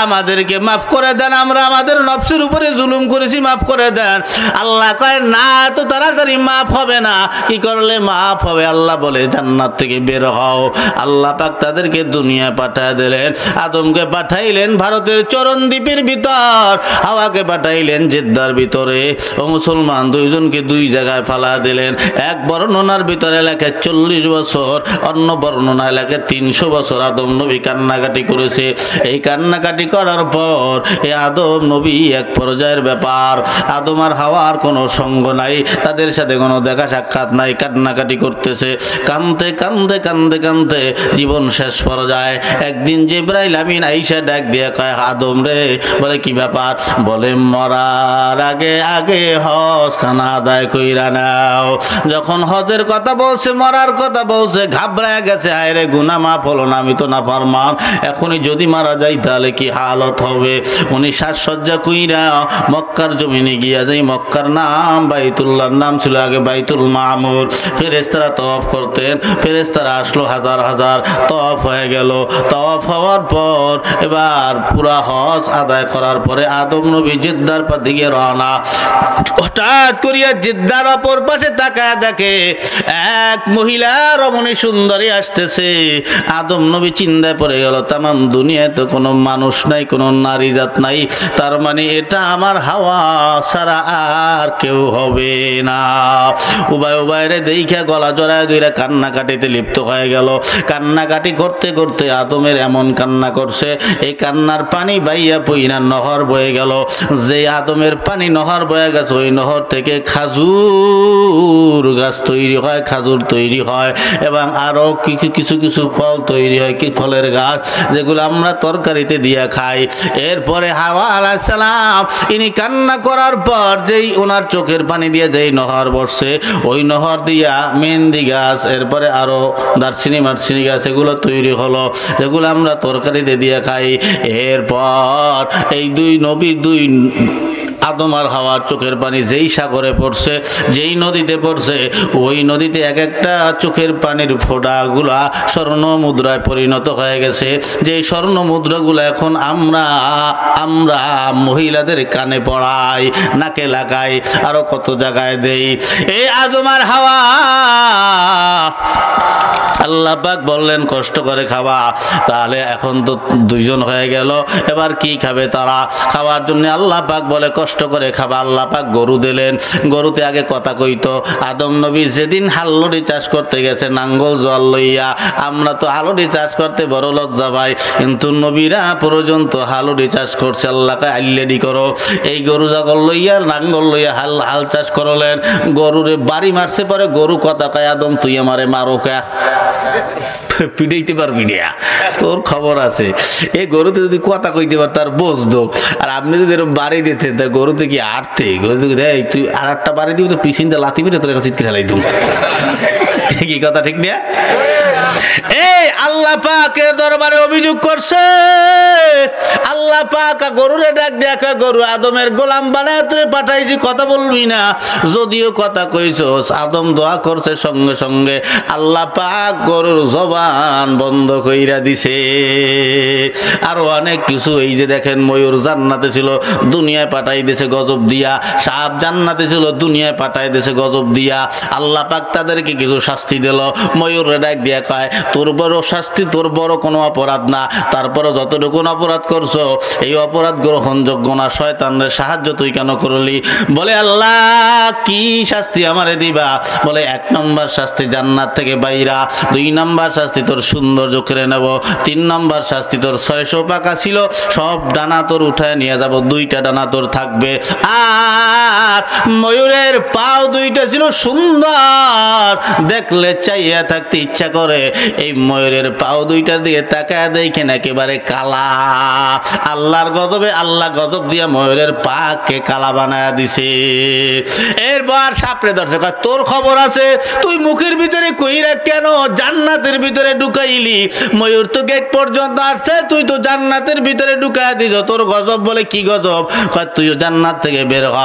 আমাদেরকে মাফ করে দেন, আমরা আমাদের নফসের উপরে জুলুম করেছি, মাফ করে দেন। আল্লাহ কয়, না, তো তাড়াতাড়ি মাফ হবে না। কি করলে মাফ হবে? আল্লাহ বলে, জান্নাত থেকে বের হও। আল্লাহ পাক তাদেরকে দুনিয়ায় পাঠিয়ে দিলেন। আদমকে পাঠাইলেন ভারতের চরণদ্বীপের ভিতর, হাওয়াকে পাঠাইলেন জেদ্দার ভিতরে। ও মুসলমান, দুইজনকে দুই জায়গায় ফালা দিলেন। এক বর্ণনার ভিতরে লেখে 40 বছর, অন্য বর্ণনায় লেখে 300 বছর আদম নবী কান্নাকাটি করেছে। এই কান্নাকাটি করার পর এই আদম নবী এক পর্যায়ের ব্যাপার, আদম আর হাওয়ার কোনো সঙ্গ নাই, তাদের সাথে কোনো দেখা সাক্ষাৎ নাই, কান্নাকাটি করতেছে। কান্দতে কান্দতে কান্দতে কান্দতে জীবন শেষ পর্যায়ে একদিন জিবরাইল আমিন আইসা ডাক দিয়ে কয়, আদম রে। বলে কি ব্যাপার? বলে মরার আগে আগে হজ খানা আদায় কইরা নাও। যখন হজের কথা বলছে, মরার কথা বলছে, ঘাবড়ায় গেছে, হায় রে গুনাহ মাফ হলো না, আমি তো নাফরমান, এখনই যদি মারা যাই তাহলে কি হালত হবে। উনি সাজসজ্জা কইরা মক্কার জমিনে গিয়া যাই। মক্কার নাম বাইতুল্লাহর নাম ছিল আগে বাইতুল মামুর। ফেরেশতারা তওয়াফ করতেন, ফেরেশতারা আসলো হাজার হাজার, তওয়াফ হয়ে গেল। তওয়াফ হওয়ার পর এবার পুরা হজ আদায় করার পরে আদম নবী জিদ্দার দিকে রওনা। হঠাৎ করিয়া জিদ্দার অপর পাশে তাকায় দেখে এক মহিলা রমণী সুন্দরী আসতেছে। আদম নবী চিন্তায় পড়ে গেল, তামাম দুনিয়ায় তো কোনো মানুষ নাই, কোনো নারী জাত নাই, তার মানে এটা আমার হাওয়া ছাড়া আর কেউ হবে না। উভয় উভয়ের দেখা গলা জড়ায় দুইরা কান্নাকাটিতে লিপ্ত হয়ে গেল। কান্নাকাটি করতে করতে আদমের এমন কান্না করছে, এই কান্নার পানি বাইয়া পইনা নহর বয়ে গেল। যে আদমের পানি নহর বয়ে গেছে, ওই নহর থেকে খাজুর গাছ তৈরি হয়, খাজুর তৈরি হয় এবং আরো কিছু কিছু ফল তৈরি হয়, কি ফলের গাছ, যেগুলো আমরা তরকারিতে দিয়া খাই। এরপরে হাওয়া আলাইহিস সালাম ইনি কান্না করার পর যেই ওনার চোখের পানি দিয়ে যেই নহর বসছে, ওই নহর দিয়া মেহেন্দি গাছ, এরপরে আরো দারচিনি মারচিনি গাছ, এগুলো তৈরি হলো, যেগুলো আমরা তরকারিতে দিয়ে খাই। এরপর এই দুই নবী দুই আদম আর হাওয়ার চোখের পানি যেই সাগরে পড়ছে, যেই নদীতে পড়ছে, ওই নদীতে এক একটা চোখের পানির ফোঁটাগুলা স্বর্ণ মুদ্রায় পরিণত হয়ে গেছে। যেই স্বর্ণ মুদ্রাগুলো এখন আমরা মহিলাদের কানে পড়াই, নাকে লাগাই, আরো কত জায়গায় দেই। এই আদম আর হাওয়া আল্লাহ পাক বললেন কষ্ট করে খাওয়া। তাহলে এখন তো দুইজন হয়ে গেল, এবার কি খাবে তারা? খাওয়ার জন্য আল্লাহ পাক বলে কষ্ট করে খাবা। আল্লাহ পাক গরু দিলেন। গরুতে আগে কথা কইতো। আদম নবী যেদিন হাল্লুড়ি চাষ করতে গেছে নাঙ্গল জল লইয়া, আমরা তো হালুড়ি চাষ করতে বড় লজ্জা পাই, কিন্তু নবীরা পর্যন্ত হালুড়ি চাষ করছে। আল্লাহকে আল্লেডি করো, এই গরু জগল লইয়া নাঙ্গল লইয়া হাল চাষ করলেন। গরুরে বাড়ি মারছে, পরে গরু কথা কয় আদম তুই আমারে মারো কে? পিড়াইতে পারবি না, তোর খবর আছে। এই গরুতে যদি কথা কইতে পার তার বোঝ দোক। আর আপনি যদি এরকম বাড়ি দিতেন তা গরুতে কি আটতে? গরুতে তুই আর একটা বাড়ি দিবি তো পিছিনটা লাথি মেরে তোর একটা চিৎকার হালাই তুমি। কি কথা ঠিক না? এই আল্লাহ পাকের দরবারে অভিযোগ করছে। আল্লাহ পাক গরুরে ডাক দেখা, গরু আদমের গোলাম বানায় তুই পাঠাইছি, কথা বলবি না। যদিও কথা কইছস, আদম দোয়া করছে, সঙ্গে সঙ্গে আল্লাহ পাক গরুর জবান বন্ধ কইরা দিছে। আরো অনেক কিছু, এই যে দেখেন ময়ূর জান্নাতে ছিল, দুনিয়ায় পাঠাই দিয়েছে গজব দিয়া। সাপ জান্নাতে ছিল, দুনিয়ায় পাঠাই দিয়েছে গজব দিয়া। আল্লাহ পাক তাদেরকে কিছু শাস্তি দিল। ময়ূরে ডাক দিয়া কয় তোর বড় শাস্তি, তোর বড় কোনো অপরাধ না, তারপরে যতটুকু অপরাধ করছো এই অপরাধ গ্রহণযোগ্য না, শয়তানের সাহায্য তুই কেন করলি? বলে আল্লাহ কি শাস্তি আমারে দিবা? বলে 1 নম্বর শাস্তি জান্নাত থেকে বাইরা, 2 নম্বর শাস্তি তোর সৌন্দর্য কেড়ে নেব, 3 নম্বর শাস্তি তোর 600 পাকা ছিল সব ডানা তোর উঠায় নিয়ে যাব, 2টা ডানা তোর থাকবে। আর ময়ূরের পাও 2টা ছিল সুন্দর, দেখলে চাইয়া থাকতে ইচ্ছা করে। এই ময়ূরের পাও 2টা দিয়ে তাকায় দেখেন একেবারে কালা। আল্লাহর গজবে আল্লাহ গজব দিয়া ময়ূরের পাকে কালা বানায়া দিছে। এরপর সাপড়ে ধরছে, তোর খবর আছে, তুই মুখের ভিতরে কইরা কেন জান্নাতের ভিতরে ঢুকাইলি? ময়ূর তো গেট পর্যন্ত আসছে, তুই তো জান্নাতের ভিতরে ঢুকায় দিছ, তোর গজব। বলে কি গজব? তুইও জান্নাত থেকে বের হ।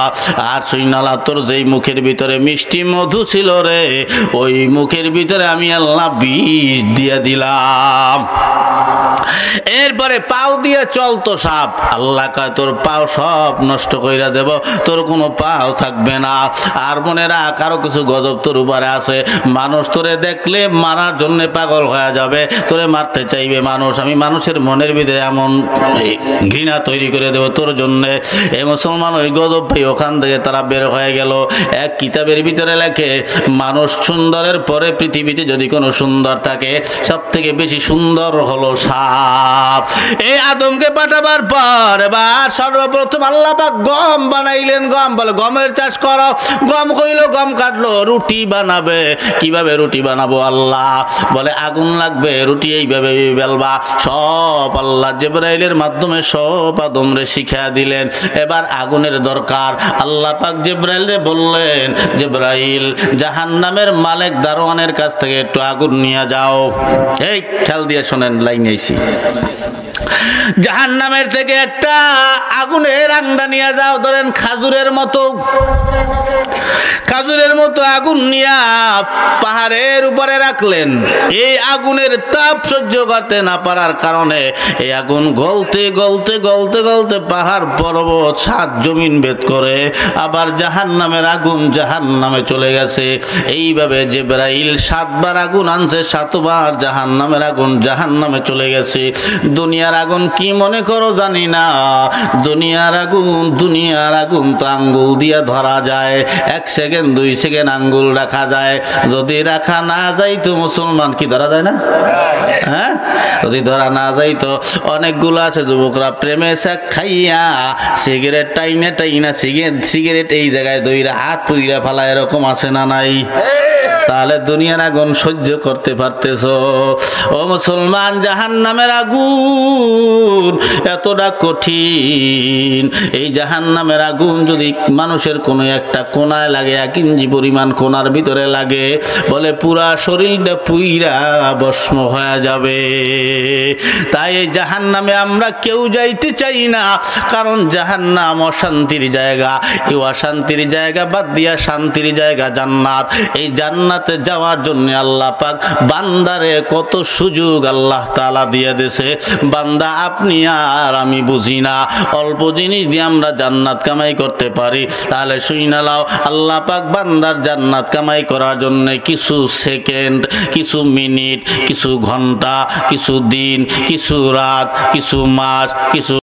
আর শুইনালা তোর যেই মুখের ভিতরে মিষ্টি মধু ছিল রে, ওই মুখের ভিতরে আমি আল্লাহ বিষ দিয়ে দিলাম। এরপরে পাও দিয়ে চলতো সাপ। আল্লাহ কয় তোর পাও সব নষ্ট কইরা দেব, তোর কোনো পাও থাকবে না। আর মনে রাখ কারো কিছু গজব তোর উপরে আছে। মানুষ তোরে দেখলে মারার জন্য পাগল হয়ে যাবে, তোরে মারতে চাইবে মানুষ। আমি মানুষের মনের ভিতরে এমন ঘৃণা তৈরি করে দেব তোর জন্য। এই মুসলমান ওই গজব পেয়ে ওখান থেকে তারা বের হয়ে গেল। এক কিতাবের ভিতরে লেখে মানুষ সুন্দরের পরে পৃথিবীতে যদি কোনো সুন্দর থাকে, সব থেকে বেশি সুন্দর হলো সাপ। এই আদমকে পাঠাবার পর এবার সর্বপ্রথম আল্লাহ পাক গম বানাইলেন। গম বলে গমের চাষ করো। গম কইলো, গম কাটলো, রুটি বানাবে। কিভাবে রুটি বানাবো? আল্লাহ বলে আগুন লাগবে, রুটি এইভাবে বেলবা। সব আল্লাহ জিবরাইলের মাধ্যমে সব আদমরে শিখা দিলেন। এবার আগুনের দরকার। আল্লাহ পাক জিবরাইলরে বললেন, জিবরাইল জাহান্নামের মালিক দারোয়ানের কাছ থেকে একটু আগুন নিয়ে যাও। এই খেয়াল দিয়ে শোনেন, লাইন আইছি। জাহান্নামের থেকে একটা আগুনের আংডা নিয়ে যাও, ধরেন খাজুরের মতো আগুন নিয়া পাহাড়ের উপরে রাখলেন। এই আগুনের তাপ সহ্য করতে না পারার কারণে এই আগুন গলতে গলতে গলতে গলতে পাহাড় পর্বত 7 জমিন ভেদ করে আবার জাহান্নামের আগুন জাহান্নামে চলে গেছে। এইভাবে জিবরাইল 7 বার আগুন আনছে, 7 বার জাহান্নামের আগুন জাহান্নামে চলে গেছে। দুনিয়ার আগুন কি মনে করো জানি না, দুনিয়ার আগুন তো আঙ্গুল দিয়ে ধরা যায়। 1 সেকেন্ড 2 সেকেন্ড আঙ্গুল রাখা যায়, যদি রাখা না যায় তো মুসলমান কি ধরা যায় না? হ্যাঁ, যদি ধরা না যায় তো অনেকগুলো আছে যুবকরা প্রেমে শাক খাইয়া সিগারেট টাইনা সিগারেট এই জায়গায় দইরা হাত পুইরা ফেলা, এরকম আছে না নাই? তাহলে দুনিয়ার আগুন সহ্য করতে পারতেছো? ও মুসলমান, জাহান্নামের আগুন এতটা কঠিন, এই জাহান্নামের আগুন যদি মানুষের কোনো একটা কোনায় লাগে, 1 ইঞ্চি পরিমাণ কোনার ভিতরে লাগে, বলে পুরা শরীরটা পুইরা ভস্ম হয়ে যাবে। তাই এই জাহান্নামে আমরা কেউ যাইতে চাই না, কারণ জাহান্নাম অশান্তির জায়গা। এই অশান্তির জায়গা বাদ দিয়া শান্তির জায়গা জান্নাত। এই জান্নাতে যাওয়ার জন্য আল্লাহ পাক বান্দারে কত সুযোগ আল্লাহ তাআলা দিয়ে দিয়েছে। বান্দা আপনি আর আমি বুঝি না, অল্প জিনিস দিয়ে আমরা জান্নাত কামাই করতে পারি। তাহলে শুইনা লাও, আল্লাহ পাক বান্দার জান্নাত কামাই করার জন্য কিছু সেকেন্ড, কিছু মিনিট, কিছু ঘন্টা, কিছু দিন, কিছু রাত, কিছু মাস, কিছু